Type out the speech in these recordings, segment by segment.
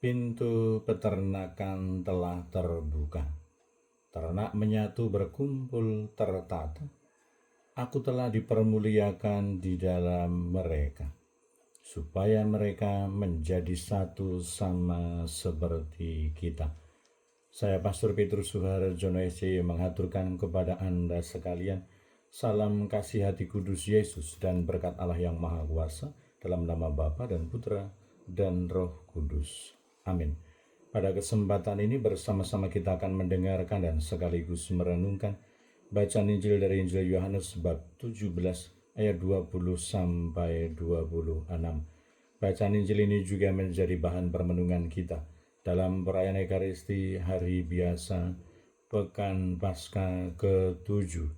Pintu peternakan telah terbuka. Ternak menyatu berkumpul tertata. Aku telah dipermuliakan di dalam mereka, supaya mereka menjadi satu sama seperti kita. Saya Pastor Petrus Suharjono SJ mengaturkan kepada Anda sekalian salam kasih hati kudus Yesus dan berkat Allah yang Maha Kuasa dalam nama Bapa dan Putra dan Roh Kudus. Amin. Pada kesempatan ini bersama-sama kita akan mendengarkan dan sekaligus merenungkan bacaan Injil dari Injil Yohanes bab 17 ayat 20 sampai 26. Bacaan Injil ini juga menjadi bahan permenungan kita dalam perayaan Ekaristi Hari Biasa Pekan Paskah ke-7,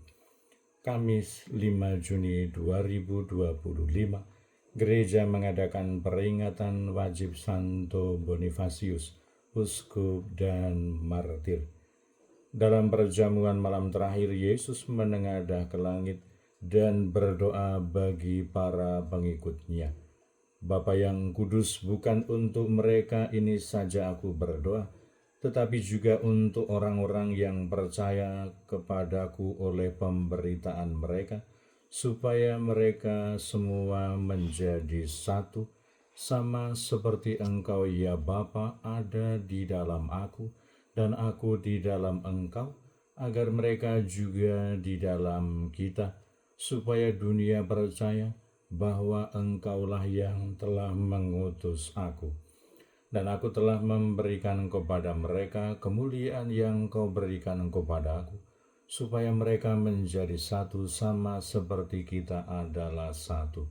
Kamis 5 Juni 2025. Gereja mengadakan peringatan wajib Santo Bonifasius, uskup dan martir. Dalam perjamuan malam terakhir, Yesus menengadah ke langit dan berdoa bagi para pengikutnya. Bapa yang kudus, bukan untuk mereka ini saja aku berdoa, tetapi juga untuk orang-orang yang percaya kepadaku oleh pemberitaan mereka, supaya mereka semua menjadi satu, sama seperti Engkau ya Bapa ada di dalam aku, dan aku di dalam Engkau, agar mereka juga di dalam kita, supaya dunia percaya bahwa Engkaulah yang telah mengutus aku. Dan aku telah memberikan kepada mereka kemuliaan yang Kau berikan kepada aku, supaya mereka menjadi satu sama seperti kita adalah satu.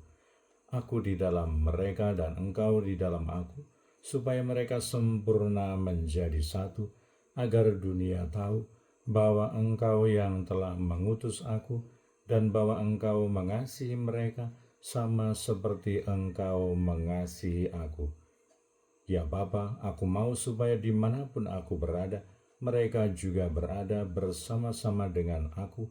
Aku di dalam mereka dan Engkau di dalam aku, supaya mereka sempurna menjadi satu, agar dunia tahu bahwa Engkau yang telah mengutus aku, dan bahwa Engkau mengasihi mereka sama seperti Engkau mengasihi aku. Ya Bapa, aku mau supaya dimanapun aku berada, mereka juga berada bersama-sama dengan aku,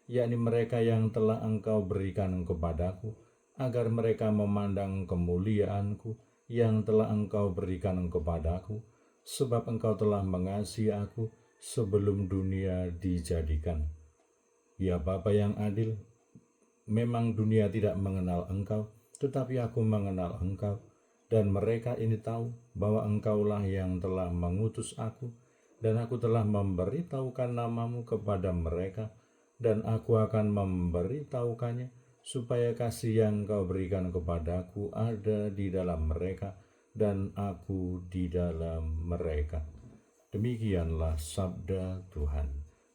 yakni mereka yang telah Engkau berikan kepadaku, agar mereka memandang kemuliaanku yang telah Engkau berikan kepadaku, sebab Engkau telah mengasihi aku sebelum dunia dijadikan. Ya Bapa yang adil, memang dunia tidak mengenal Engkau, tetapi aku mengenal Engkau, dan mereka ini tahu bahwa Engkaulah yang telah mengutus aku, dan aku telah memberitahukan namamu kepada mereka, dan aku akan memberitahukannya, supaya kasih yang Kau berikan kepadaku ada di dalam mereka, dan aku di dalam mereka. Demikianlah sabda Tuhan.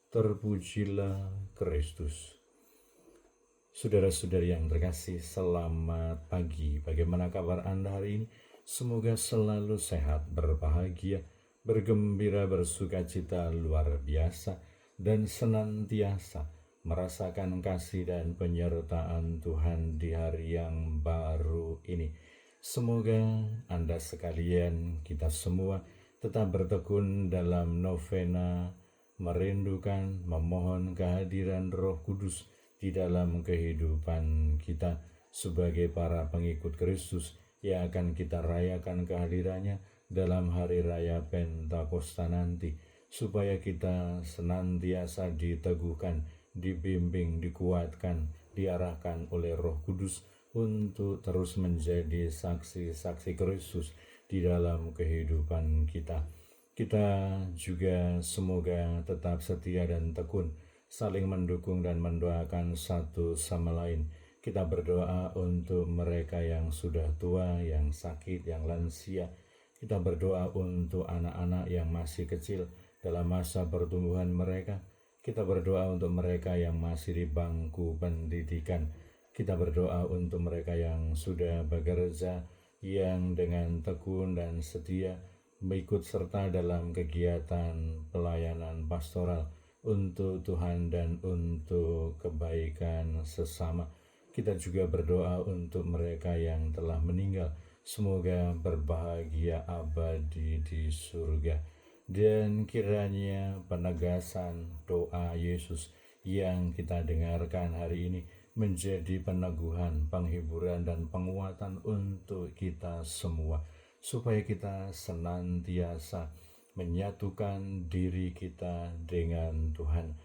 Terpujilah Kristus. Saudara-saudari yang terkasih, selamat pagi. Bagaimana kabar Anda hari ini? Semoga selalu sehat, berbahagia, bergembira, bersukacita luar biasa, dan senantiasa merasakan kasih dan penyertaan Tuhan di hari yang baru ini. Semoga Anda sekalian, kita semua tetap bertekun dalam novena, merindukan, memohon kehadiran Roh Kudus di dalam kehidupan kita sebagai para pengikut Kristus yang akan kita rayakan kehadirannya dalam hari raya Pentakosta nanti, supaya kita senantiasa diteguhkan, dibimbing, dikuatkan, diarahkan oleh Roh Kudus untuk terus menjadi saksi-saksi Kristus di dalam kehidupan kita. Kita juga semoga tetap setia dan tekun, saling mendukung dan mendoakan satu sama lain. Kita berdoa untuk mereka yang sudah tua, yang sakit, yang lansia. Kita berdoa untuk anak-anak yang masih kecil dalam masa pertumbuhan mereka. Kita berdoa untuk mereka yang masih di bangku pendidikan. Kita berdoa untuk mereka yang sudah bekerja, yang dengan tekun dan setia mengikut serta dalam kegiatan pelayanan pastoral untuk Tuhan dan untuk kebaikan sesama. Kita juga berdoa untuk mereka yang telah meninggal, semoga berbahagia abadi di surga. Dan kiranya penegasan doa Yesus yang kita dengarkan hari ini menjadi peneguhan, penghiburan, dan penguatan untuk kita semua, supaya kita senantiasa menyatukan diri kita dengan Tuhan,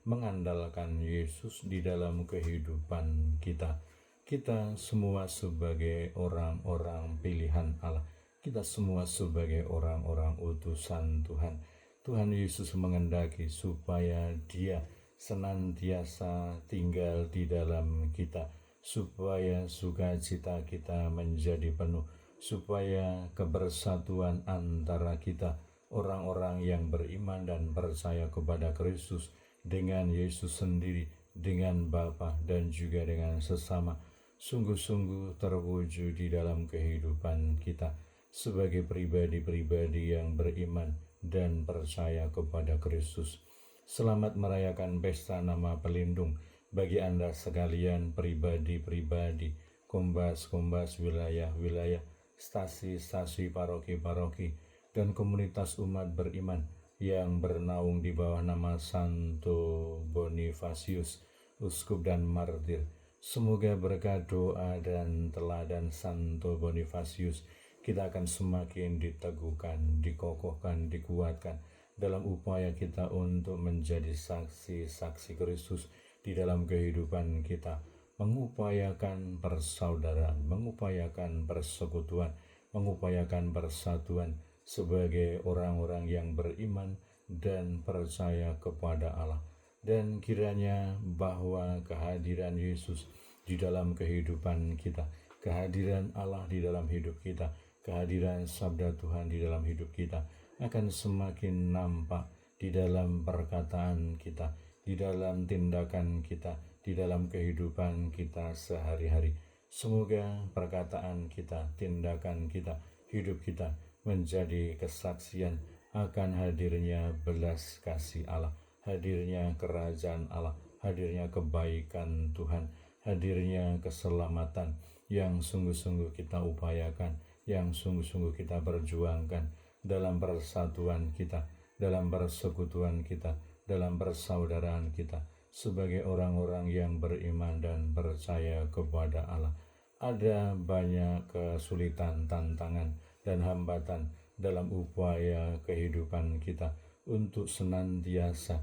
mengandalkan Yesus di dalam kehidupan kita. Kita semua sebagai orang-orang pilihan Allah, kita semua sebagai orang-orang utusan Tuhan. Tuhan Yesus menghendaki supaya Dia senantiasa tinggal di dalam kita, supaya sukacita kita menjadi penuh, supaya kebersatuan antara kita, orang-orang yang beriman dan percaya kepada Kristus, dengan Yesus sendiri, dengan Bapa dan juga dengan sesama, sungguh-sungguh terwujud di dalam kehidupan kita sebagai pribadi-pribadi yang beriman dan percaya kepada Kristus. Selamat merayakan pesta nama pelindung bagi Anda sekalian, pribadi-pribadi, kombas-kombas wilayah-wilayah, stasi-stasi paroki-paroki, dan komunitas umat beriman yang bernaung di bawah nama Santo Bonifacius, uskup dan martir. Semoga berkat doa dan teladan Santo Bonifacius kita akan semakin diteguhkan, dikokohkan, dikuatkan dalam upaya kita untuk menjadi saksi-saksi Kristus di dalam kehidupan kita, mengupayakan persaudaraan, mengupayakan persekutuan, mengupayakan persatuan sebagai orang-orang yang beriman dan percaya kepada Allah. Dan kiranya bahwa kehadiran Yesus di dalam kehidupan kita, kehadiran Allah di dalam hidup kita, kehadiran sabda Tuhan di dalam hidup kita akan semakin nampak di dalam perkataan kita, di dalam tindakan kita, di dalam kehidupan kita sehari-hari. Semoga perkataan kita, tindakan kita, hidup kita menjadi kesaksian akan hadirnya belas kasih Allah, hadirnya kerajaan Allah, hadirnya kebaikan Tuhan, hadirnya keselamatan yang sungguh-sungguh kita upayakan, yang sungguh-sungguh kita perjuangkan dalam persatuan kita, dalam persekutuan kita, dalam persaudaraan kita sebagai orang-orang yang beriman dan percaya kepada Allah. Ada banyak kesulitan, tantangan, dan hambatan dalam upaya kehidupan kita untuk senantiasa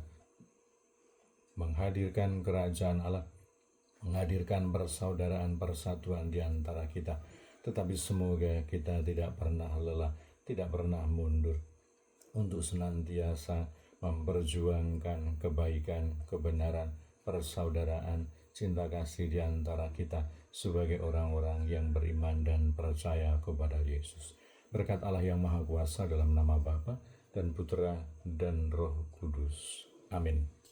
menghadirkan kerajaan Allah, menghadirkan persaudaraan, persatuan di antara kita. Tetapi semoga kita tidak pernah lelah, tidak pernah mundur untuk senantiasa memperjuangkan kebaikan, kebenaran, persaudaraan, cinta kasih di antara kita sebagai orang-orang yang beriman dan percaya kepada Yesus. Berkat Allah yang Maha Kuasa dalam nama Bapa dan Putra dan Roh Kudus. Amin.